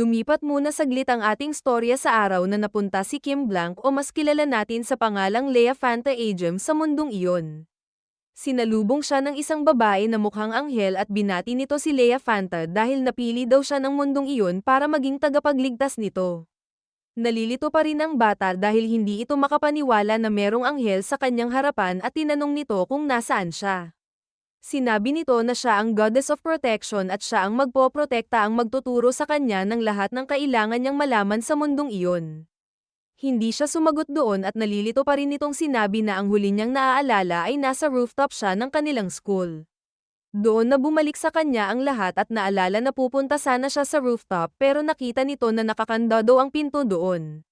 Lumipat muna saglit ang ating storya sa araw na napunta si Kim Blanc o mas kilala natin sa pangalang Lea Fanta Agem sa mundong iyon. Sinalubong siya ng isang babae na mukhang anghel at binati nito si Lea Fanta dahil napili daw siya ng mundong iyon para maging tagapagligtas nito. Nalilito pa rin ang bata dahil hindi ito makapaniwala na merong anghel sa kanyang harapan at tinanong nito kung nasaan siya. Sinabi nito na siya ang goddess of protection at siya ang magpoprotekta ang magtuturo sa kanya ng lahat ng kailangan niyang malaman sa mundong iyon. Hindi siya sumagot doon at nalilito pa rin nitong sinabi na ang huli niyang naaalala ay nasa rooftop siya ng kanilang school. Doon na bumalik sa kanya ang lahat at naalala na pupunta sana siya sa rooftop pero nakita nito na nakakandado ang pinto doon.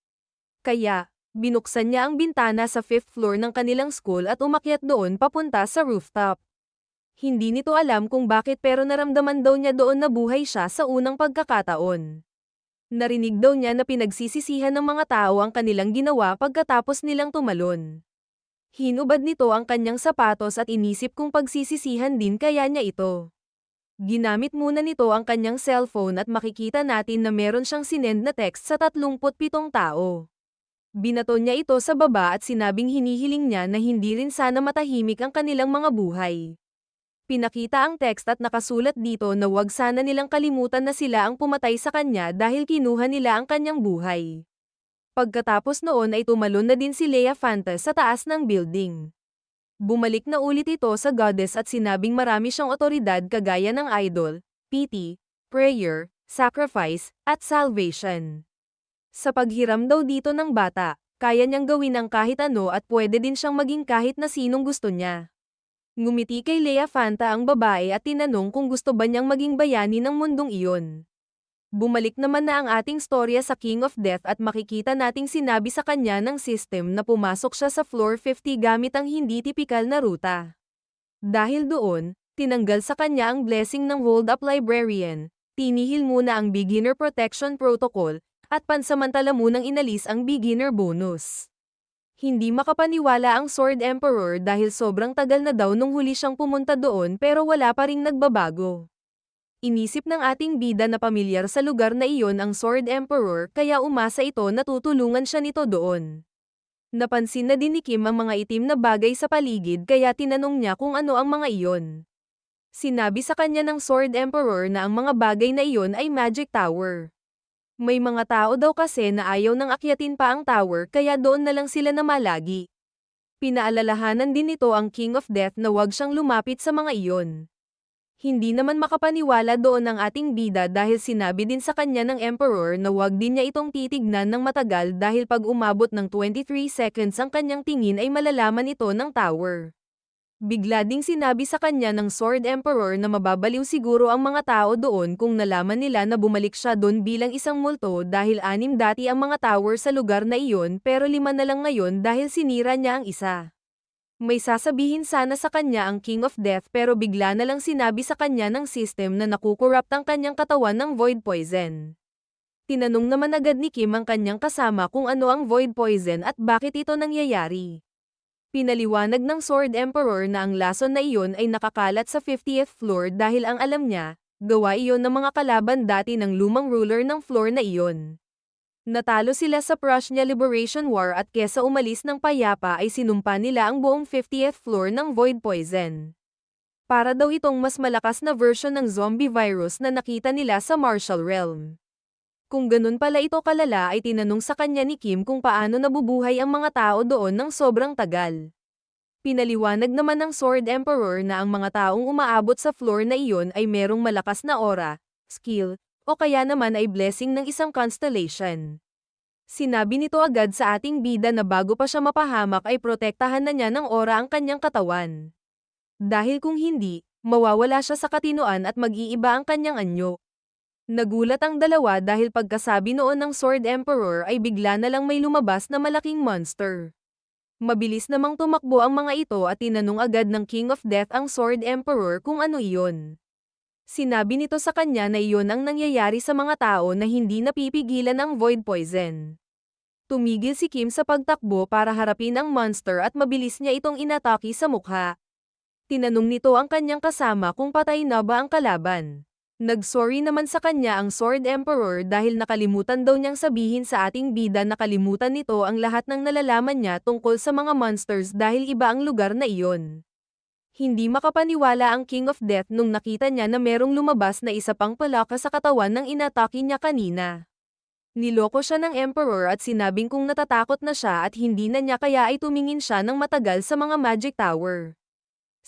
Kaya, binuksan niya ang bintana sa 5th floor ng kanilang school at umakyat doon papunta sa rooftop. Hindi nito alam kung bakit pero naramdaman daw niya doon na buhay siya sa unang pagkakataon. Narinig daw niya na pinagsisisihan ng mga tao ang kanilang ginawa pagkatapos nilang tumalon. Hinubad nito ang kanyang sapatos at inisip kung pagsisisihan din kaya niya ito. Ginamit muna nito ang kanyang cellphone at makikita natin na meron siyang sinend na text sa 37 tao. Binato niya ito sa baba at sinabing hinihiling niya na hindi rin sana matahimik ang kanilang mga buhay. Pinakita ang text at nakasulat dito na huwag sana nilang kalimutan na sila ang pumatay sa kanya dahil kinuha nila ang kanyang buhay. Pagkatapos noon ay tumalon na din si Lea Fanta sa taas ng building. Bumalik na ulit ito sa goddess at sinabing marami siyang otoridad kagaya ng idol, pity, prayer, sacrifice, at salvation. Sa paghiram daw dito ng bata, kaya niyang gawin ang kahit ano at pwede din siyang maging kahit na sinong gusto niya. Ngumiti kay Lea Fanta ang babae at tinanong kung gusto ba niyang maging bayani ng mundong iyon. Bumalik naman na ang ating storya sa King of Death at makikita nating sinabi sa kanya ng system na pumasok siya sa floor 50 gamit ang hindi tipikal na ruta. Dahil doon, tinanggal sa kanya ang blessing ng Hold Up Librarian, tinihil muna ang Beginner Protection Protocol, at pansamantala munang inalis ang Beginner Bonus. Hindi makapaniwala ang Sword Emperor dahil sobrang tagal na daw nung huli siyang pumunta doon pero wala pa ring nagbabago. Inisip ng ating bida na pamilyar sa lugar na iyon ang Sword Emperor kaya umasa ito na tutulungan siya nito doon. Napansin na din ni Kim ang mga itim na bagay sa paligid kaya tinanong niya kung ano ang mga iyon. Sinabi sa kanya ng Sword Emperor na ang mga bagay na iyon ay Magic Tower. May mga tao daw kasi na ayaw nang akyatin pa ang tower kaya doon na lang sila namalagi. Pinaalalahanan din nito ang King of Death na huwag siyang lumapit sa mga iyon. Hindi naman makapaniwala doon ang ating bida dahil sinabi din sa kanya ng Emperor na huwag din niya itong titignan ng matagal dahil pag umabot ng 23 seconds ang kanyang tingin ay malalaman ito ng tower. Bigla ding sinabi sa kanya ng Sword Emperor na mababaliw siguro ang mga tao doon kung nalaman nila na bumalik siya doon bilang isang multo dahil 6 dati ang mga tower sa lugar na iyon pero 5 na lang ngayon dahil sinira niya ang isa. May sasabihin sana sa kanya ang King of Death pero bigla na lang sinabi sa kanya ng system na nakukorrupt ang kanyang katawan ng Void Poison. Tinanong naman agad ni Kim ang kanyang kasama kung ano ang Void Poison at bakit ito nangyayari. Pinaliwanag ng Sword Emperor na ang lason na iyon ay nakakalat sa 50th floor dahil ang alam niya, gawa iyon ng mga kalaban dati ng lumang ruler ng floor na iyon. Natalo sila sa Prussian Liberation War at kesa umalis ng payapa ay sinumpa nila ang buong 50th floor ng Void Poison. Para daw itong mas malakas na version ng zombie virus na nakita nila sa Martial Realm. Kung ganun pala ito kalala ay tinanong sa kanya ni Kim kung paano nabubuhay ang mga tao doon ng sobrang tagal. Pinaliwanag naman ng Sword Emperor na ang mga taong umaabot sa floor na iyon ay merong malakas na aura, skill, o kaya naman ay blessing ng isang constellation. Sinabi nito agad sa ating bida na bago pa siya mapahamak ay protektahan na niya ng aura ang kanyang katawan. Dahil kung hindi, mawawala siya sa katinoan at mag-iiba ang kanyang anyo. Nagulat ang dalawa dahil pagkasabi noon ng Sword Emperor ay bigla na lang may lumabas na malaking monster. Mabilis namang tumakbo ang mga ito at tinanong agad ng King of Death ang Sword Emperor kung ano iyon. Sinabi nito sa kanya na iyon ang nangyayari sa mga tao na hindi napipigilan ng Void Poison. Tumigil si Kim sa pagtakbo para harapin ang monster at mabilis niya itong inatake sa mukha. Tinanong nito ang kanyang kasama kung patay na ba ang kalaban. Nag-sorry naman sa kanya ang Sword Emperor dahil nakalimutan daw niyang sabihin sa ating bida na kalimutan nito ang lahat ng nalalaman niya tungkol sa mga monsters dahil iba ang lugar na iyon. Hindi makapaniwala ang King of Death nung nakita niya na merong lumabas na isa pang palaka sa katawan ng inatake niya kanina. Niloko siya ng Emperor at sinabing kung natatakot na siya at hindi na niya kaya ay tumingin siya ng matagal sa mga Magic Tower.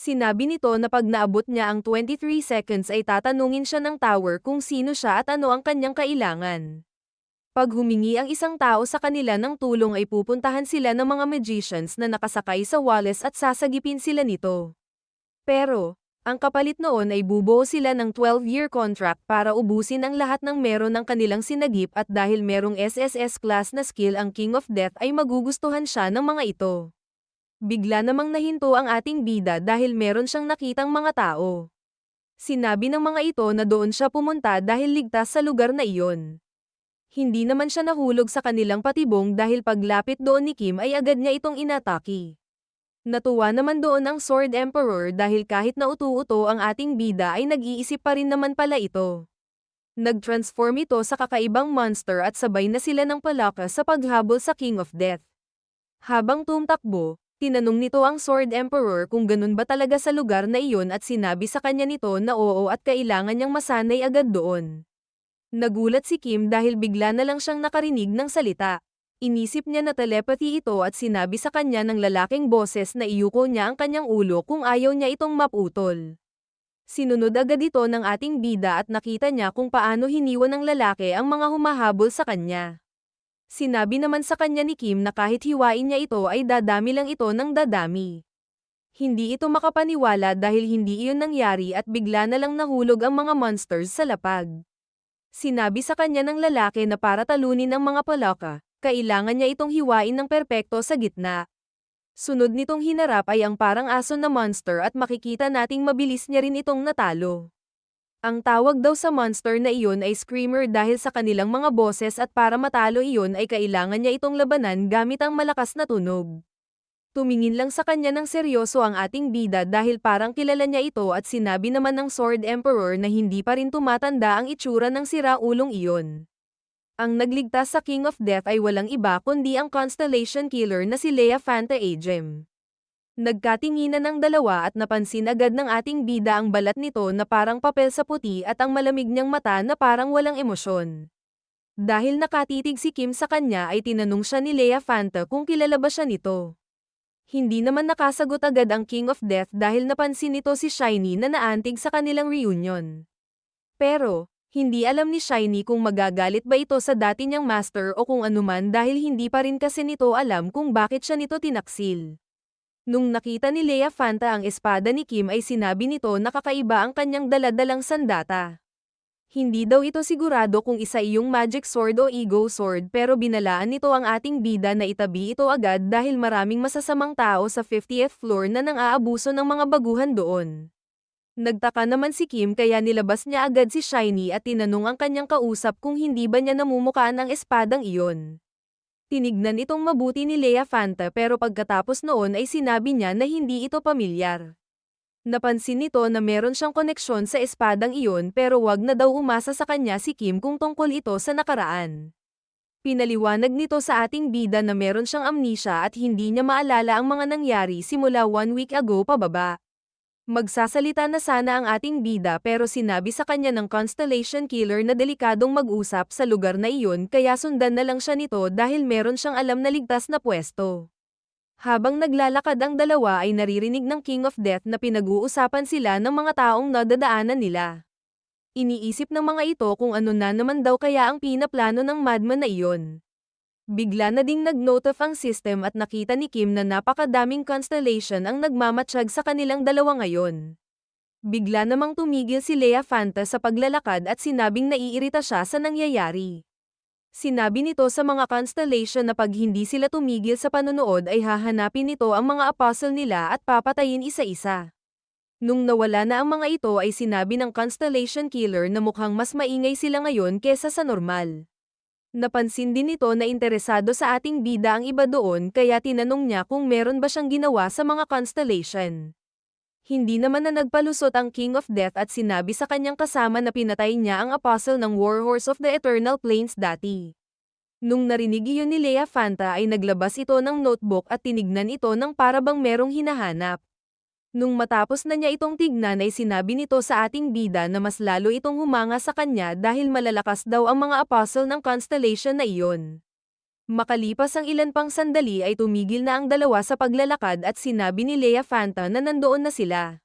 Sinabi nito na pag naabot niya ang 23 seconds ay tatanungin siya ng tower kung sino siya at ano ang kanyang kailangan. Pag humingi ang isang tao sa kanila ng tulong ay pupuntahan sila ng mga magicians na nakasakay sa Wallace at sasagipin sila nito. Pero, ang kapalit noon ay bubuo sila ng 12-year contract para ubusin ang lahat ng meron ng kanilang sinagip at dahil merong SSS class na skill ang King of Death ay magugustuhan siya ng mga ito. Bigla namang nahinto ang ating bida dahil meron siyang nakitang mga tao. Sinabi ng mga ito na doon siya pumunta dahil ligtas sa lugar na iyon. Hindi naman siya nahulog sa kanilang patibong dahil paglapit doon ni Kim ay agad niya itong inatake. Natuwa naman doon ang Sword Emperor dahil kahit na utu-uto ang ating bida ay nag-iisip pa rin naman pala ito. Nag-transform ito sa kakaibang monster at sabay na sila ng palaka sa paghabol sa King of Death. Habang tumakbo, tinanong nito ang Sword Emperor kung ganun ba talaga sa lugar na iyon at sinabi sa kanya nito na oo at kailangan niyang masanay agad doon. Nagulat si Kim dahil bigla na lang siyang nakarinig ng salita. Inisip niya na telepathy ito at sinabi sa kanya ng lalaking boses na iyuko niya ang kanyang ulo kung ayaw niya itong maputol. Sinunod agad ito ng ating bida at nakita niya kung paano hiniwan ng lalaki ang mga humahabol sa kanya. Sinabi naman sa kanya ni Kim na kahit hiwain niya ito ay dadami lang ito ng dadami. Hindi ito makapaniwala dahil hindi iyon nangyari at bigla na lang nahulog ang mga monsters sa lapag. Sinabi sa kanya ng lalaki na para talunin ang mga palaka, kailangan niya itong hiwain ng perpekto sa gitna. Sunod nitong hinarap ay ang parang aso na monster at makikita nating mabilis niya rin itong natalo. Ang tawag daw sa monster na iyon ay Screamer dahil sa kanilang mga boses at para matalo iyon ay kailangan niya itong labanan gamit ang malakas na tunog. Tumingin lang sa kanya ng seryoso ang ating bida dahil parang kilala niya ito at sinabi naman ng Sword Emperor na hindi pa rin tumatanda ang itsura ng siraulong iyon. Ang nagligtas sa King of Death ay walang iba kundi ang Constellation Killer na si Leia Fanta Agem. Nagkatinginan ng dalawa at napansin agad ng ating bida ang balat nito na parang papel sa puti at ang malamig niyang mata na parang walang emosyon. Dahil nakatitig si Kim sa kanya ay tinanong siya ni Leia Fanta kung kilala ba siya nito. Hindi naman nakasagot agad ang King of Death dahil napansin nito si Shiny na naantig sa kanilang reunion. Pero, hindi alam ni Shiny kung magagalit ba ito sa dati niyang master o kung anuman dahil hindi pa rin kasi nito alam kung bakit siya nito tinaksil. Nung nakita ni Leia Fanta ang espada ni Kim ay sinabi nito na kakaiba ang kanyang daladalang sandata. Hindi daw ito sigurado kung isa iyong magic sword o ego sword pero binalaan nito ang ating bida na itabi ito agad dahil maraming masasamang tao sa 50th floor na nang-aabuso ng mga baguhan doon. Nagtaka naman si Kim kaya nilabas niya agad si Shiny at tinanong ang kanyang kausap kung hindi ba niya namumukaan ang espadang iyon. Tinignan itong mabuti ni Leia Fanta pero pagkatapos noon ay sinabi niya na hindi ito pamilyar. Napansin nito na meron siyang koneksyon sa espadang iyon pero wag na daw umasa sa kanya si Kim kung tungkol ito sa nakaraan. Pinaliwanag nito sa ating bida na meron siyang amnesia at hindi niya maalala ang mga nangyari simula 1 week ago pababa. Magsasalita na sana ang ating bida pero sinabi sa kanya ng Constellation Killer na delikadong mag-usap sa lugar na iyon kaya sundan na lang siya nito dahil meron siyang alam na ligtas na pwesto. Habang naglalakad ang dalawa ay naririnig ng King of Death na pinag-uusapan sila ng mga taong nadadaanan nila. Iniisip ng mga ito kung ano na naman daw kaya ang pinaplano ng madman na iyon. Bigla na ding nag-note off ang system at nakita ni Kim na napakadaming constellation ang nagmamatsyag sa kanilang dalawa ngayon. Bigla namang tumigil si Leia Fanta sa paglalakad at sinabing naiirita siya sa nangyayari. Sinabi nito sa mga constellation na pag hindi sila tumigil sa panonood ay hahanapin nito ang mga apostle nila at papatayin isa-isa. Nung nawala na ang mga ito ay sinabi ng Constellation Killer na mukhang mas maingay sila ngayon kesa sa normal. Napansin din nito na interesado sa ating bida ang iba doon kaya tinanong niya kung meron ba siyang ginawa sa mga constellation. Hindi naman na nagpalusot ang King of Death at sinabi sa kanyang kasama na pinatay niya ang apostle ng Warhorse of the Eternal Plains dati. Nung narinig iyon ni Leia Fanta ay naglabas ito ng notebook at tinignan ito ng parabang merong hinahanap. Nung matapos na niya itong tignan ay sinabi nito sa ating bida na mas lalo itong humanga sa kanya dahil malalakas daw ang mga apostle ng constellation na iyon. Makalipas ang ilan pang sandali ay tumigil na ang dalawa sa paglalakad at sinabi ni Leia Fanta na nandoon na sila.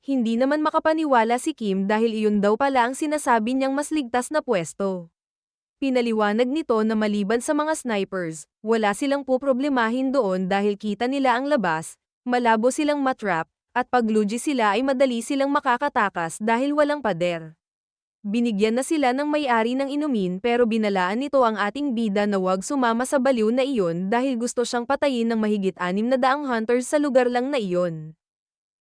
Hindi naman makapaniwala si Kim dahil iyon daw pala ang sinasabi niyang mas ligtas na pwesto. Pinaliwanag nito na maliban sa mga snipers, wala silang poproblemahin doon dahil kita nila ang labas, malabo silang matrap, at pag lugi sila ay madali silang makakatakas dahil walang pader. Binigyan na sila ng may-ari ng inumin pero binalaan nito ang ating bida na huwag sumama sa baliw na iyon dahil gusto siyang patayin ng mahigit 600 hunters sa lugar lang na iyon.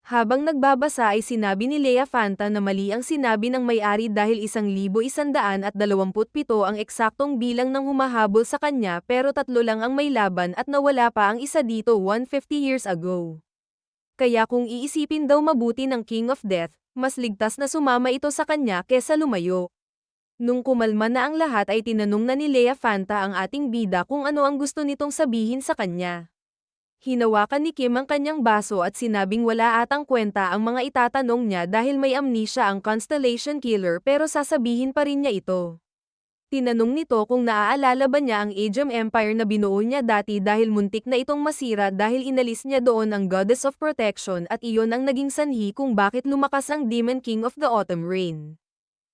Habang nagbabasa ay sinabi ni Leia Fanta na mali ang sinabi ng may-ari dahil 1,127 ang eksaktong bilang ng humahabol sa kanya pero 3 lang ang may laban at nawala pa ang isa dito 150 years ago. Kaya kung iisipin daw mabuti ng King of Death, mas ligtas na sumama ito sa kanya kesa lumayo. Nung kumalma na ang lahat ay tinanong na ni Leia Fanta ang ating bida kung ano ang gusto nitong sabihin sa kanya. Hinawakan ni Kim ang kanyang baso at sinabing wala atang kwenta ang mga itatanong niya dahil may amnesia ang Constellation Killer pero sasabihin pa rin niya ito. Tinanong nito kung naaalala ba niya ang Aegean Empire na binuo niya dati dahil muntik na itong masira dahil inalis niya doon ang Goddess of Protection at iyon ang naging sanhi kung bakit lumakas ang Demon King of the Autumn Rain.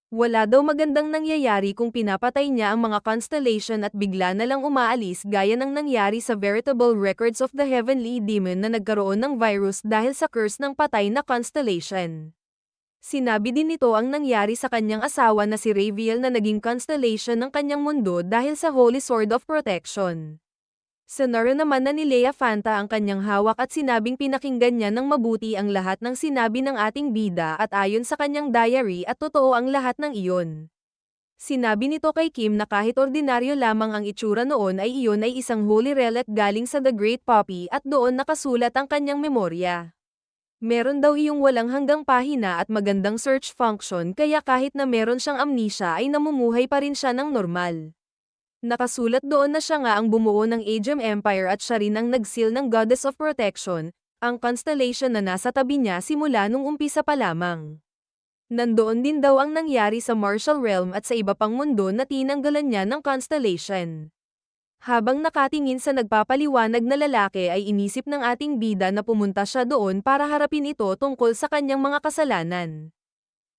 Wala daw magandang nangyayari kung pinapatay niya ang mga constellation at bigla na lang umaalis gaya ng nangyari sa Veritable Records of the Heavenly Demon na nagkaroon ng virus dahil sa curse ng patay na constellation. Sinabi din nito ang nangyari sa kanyang asawa na si Raviel na naging constellation ng kanyang mundo dahil sa Holy Sword of Protection. Sinara naman na ni Leia Fanta ang kanyang hawak at sinabing pinakinggan niya ng mabuti ang lahat ng sinabi ng ating bida at ayon sa kanyang diary at totoo ang lahat ng iyon. Sinabi nito kay Kim na kahit ordinaryo lamang ang itsura noon ay iyon ay isang holy relic galing sa The Great Poppy at doon nakasulat ang kanyang memorya. Meron daw iyong walang hanggang pahina at magandang search function kaya kahit na meron siyang amnesia ay namumuhay pa rin siya ng normal. Nakasulat doon na siya nga ang bumuo ng Aegean Empire at siya rin ang nag-seal ng Goddess of Protection, ang constellation na nasa tabi niya simula nung umpisa pa lamang. Nandoon din daw ang nangyari sa Martial Realm at sa iba pang mundo na tinanggalan niya ng constellation. Habang nakatingin sa nagpapaliwanag na lalaki ay inisip ng ating bida na pumunta siya doon para harapin ito tungkol sa kanyang mga kasalanan.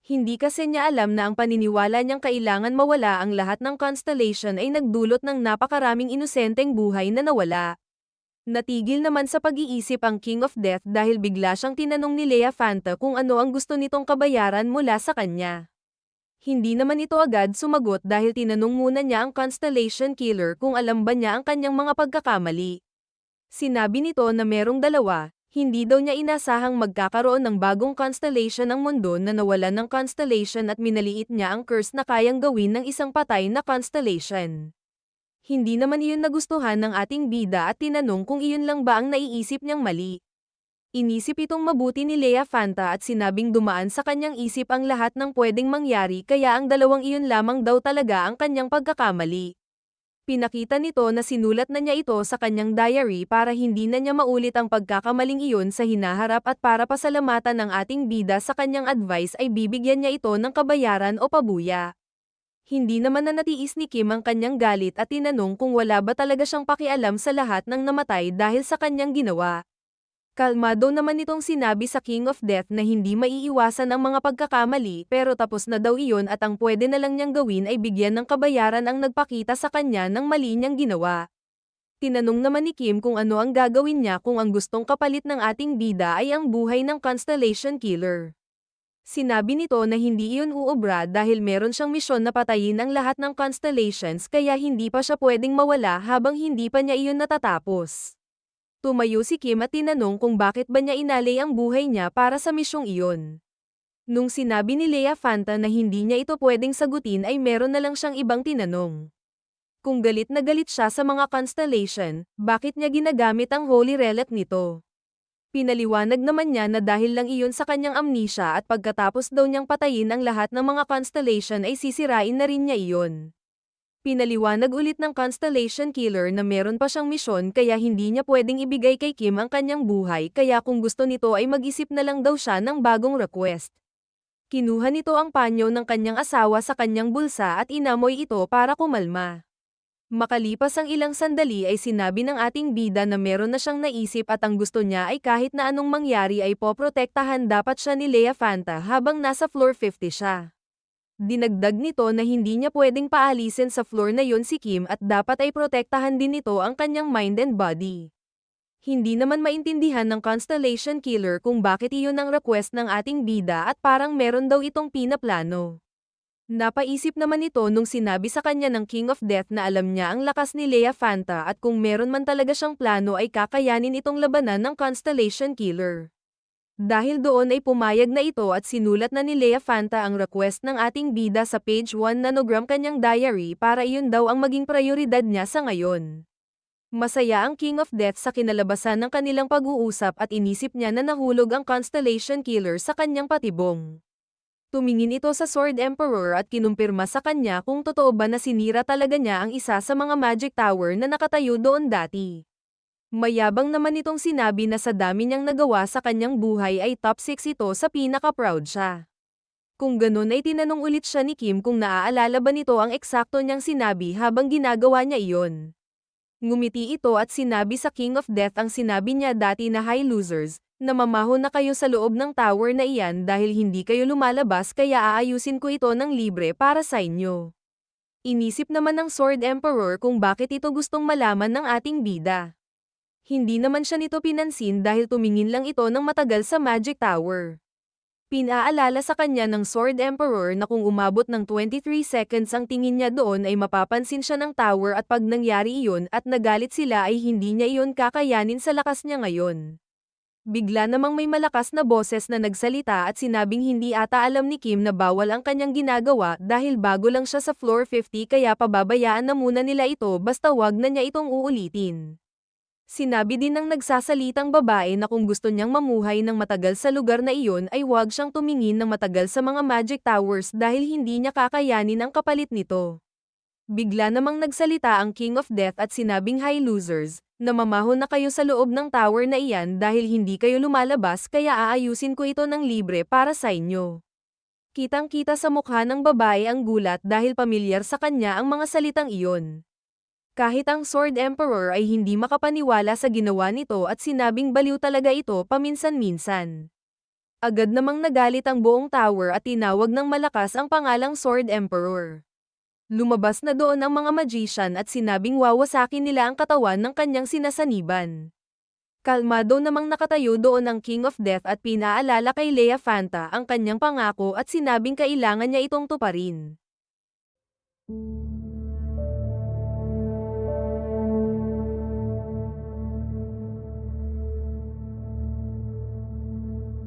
Hindi kasi niya alam na ang paniniwala niyang kailangan mawala ang lahat ng constellation ay nagdulot ng napakaraming inosenteng buhay na nawala. Natigil naman sa pag-iisip ang King of Death dahil bigla siyang tinanong ni Leia Fanta kung ano ang gusto nitong kabayaran mula sa kanya. Hindi naman ito agad sumagot dahil tinanong muna niya ang Constellation Killer kung alam ba niya ang kanyang mga pagkakamali. Sinabi nito na merong dalawa, hindi daw niya inasahang magkakaroon ng bagong constellation ang mundo na nawalan ng constellation at minaliit niya ang curse na kayang gawin ng isang patay na constellation. Hindi naman iyon nagustuhan ng ating bida at tinanong kung iyon lang ba ang naiisip niyang mali. Inisip itong mabuti ni Leia Fanta at sinabing dumaan sa kanyang isip ang lahat ng pwedeng mangyari kaya ang dalawang iyon lamang daw talaga ang kanyang pagkakamali. Pinakita nito na sinulat na niya ito sa kanyang diary para hindi na niya maulit ang pagkakamaling iyon sa hinaharap at para pasalamatan ng ating bida sa kanyang advice ay bibigyan niya ito ng kabayaran o pabuya. Hindi naman na natiis ni Kim ang kanyang galit at tinanong kung wala ba talaga siyang pakialam sa lahat ng namatay dahil sa kanyang ginawa. Kalmado naman itong sinabi sa King of Death na hindi maiiwasan ang mga pagkakamali pero tapos na daw iyon at ang pwede na lang niyang gawin ay bigyan ng kabayaran ang nagpakita sa kanya ng mali niyang ginawa. Tinanong naman ni Kim kung ano ang gagawin niya kung ang gustong kapalit ng ating bida ay ang buhay ng Constellation Killer. Sinabi nito na hindi iyon uubra dahil meron siyang misyon na patayin ang lahat ng constellations kaya hindi pa siya pwedeng mawala habang hindi pa niya iyon natatapos. Tumayo si Kim at tinanong kung bakit ba niya inalay ang buhay niya para sa misyong iyon. Nung sinabi ni Leia Fanta na hindi niya ito pwedeng sagutin ay meron na lang siyang ibang tinanong. Kung galit na galit siya sa mga constellation, bakit niya ginagamit ang holy relic nito? Pinaliwanag naman niya na dahil lang iyon sa kanyang amnesia at pagkatapos daw niyang patayin ang lahat ng mga constellation ay sisirain na rin niya iyon. Pinaliwanag ulit ng Constellation Killer na meron pa siyang misyon kaya hindi niya pwedeng ibigay kay Kim ang kanyang buhay kaya kung gusto nito ay mag-isip na lang daw siya ng bagong request. Kinuha nito ang panyo ng kanyang asawa sa kanyang bulsa at inamoy ito para kumalma. Makalipas ang ilang sandali ay sinabi ng ating bida na meron na siyang naisip at ang gusto niya ay kahit na anong mangyari ay poprotektahan dapat siya ni Lea Fanta habang nasa floor 50 siya. Dinagdag nito na hindi niya pwedeng paalisin sa floor na yon si Kim at dapat ay protektahan din nito ang kanyang mind and body. Hindi naman maintindihan ng Constellation Killer kung bakit iyon ang request ng ating bida at parang meron daw itong pinaplano. Napaisip naman ito nung sinabi sa kanya ng King of Death na alam niya ang lakas ni Lea Fanta at kung meron man talaga siyang plano ay kakayanin itong labanan ng Constellation Killer. Dahil doon ay pumayag na ito at sinulat na ni Lea Fanta ang request ng ating bida sa page 1 nanogram kanyang diary para iyon daw ang maging prioridad niya sa ngayon. Masaya ang King of Death sa kinalabasan ng kanilang pag-uusap at inisip niya na nahulog ang Constellation Killer sa kanyang patibong. Tumingin ito sa Sword Emperor at kinumpirma sa kanya kung totoo ba na sinira talaga niya ang isa sa mga magic tower na nakatayo doon dati. Mayabang naman itong sinabi na sa dami niyang nagawa sa kanyang buhay ay top 6 ito sa pinaka-proud siya. Kung ganun ay tinanong ulit siya ni Kim kung naaalala ba nito ang eksakto niyang sinabi habang ginagawa niya iyon. Ngumiti ito at sinabi sa King of Death ang sinabi niya dati na "Hi losers, namamaho na kayo sa loob ng tower na iyan dahil hindi kayo lumalabas kaya aayusin ko ito ng libre para sa inyo." Inisip naman ng Sword Emperor kung bakit ito gustong malaman ng ating bida. Hindi naman siya nito pinansin dahil tumingin lang ito ng matagal sa Magic Tower. Pinaalala sa kanya ng Sword Emperor na kung umabot ng 23 seconds ang tingin niya doon ay mapapansin siya ng tower at pag nangyari iyon at nagalit sila ay hindi niya iyon kakayanin sa lakas niya ngayon. Bigla namang may malakas na boses na nagsalita at sinabing hindi ata alam ni Kim na bawal ang kanyang ginagawa dahil bago lang siya sa floor 50 kaya pababayaan na muna nila ito basta wag na niya itong uulitin. Sinabi din ng nagsasalitang babae na kung gusto niyang mamuhay ng matagal sa lugar na iyon ay huwag siyang tumingin ng matagal sa mga magic towers dahil hindi niya kakayanin ang kapalit nito. Bigla namang nagsalita ang King of Death at sinabing "Hi losers, namamaho na kayo sa loob ng tower na iyan dahil hindi kayo lumalabas kaya aayusin ko ito ng libre para sa inyo." Kitang-kita sa mukha ng babae ang gulat dahil pamilyar sa kanya ang mga salitang iyon. Kahit ang Sword Emperor ay hindi makapaniwala sa ginawa nito at sinabing baliw talaga ito paminsan-minsan. Agad namang nagalit ang buong tower at tinawag ng malakas ang pangalang Sword Emperor. Lumabas na doon ang mga magician at sinabing wawasakin nila ang katawan ng kanyang sinasaniban. Kalmado namang nakatayo doon ang King of Death at pinaalala kay Lea Fanta ang kanyang pangako at sinabing kailangan niya itong tuparin.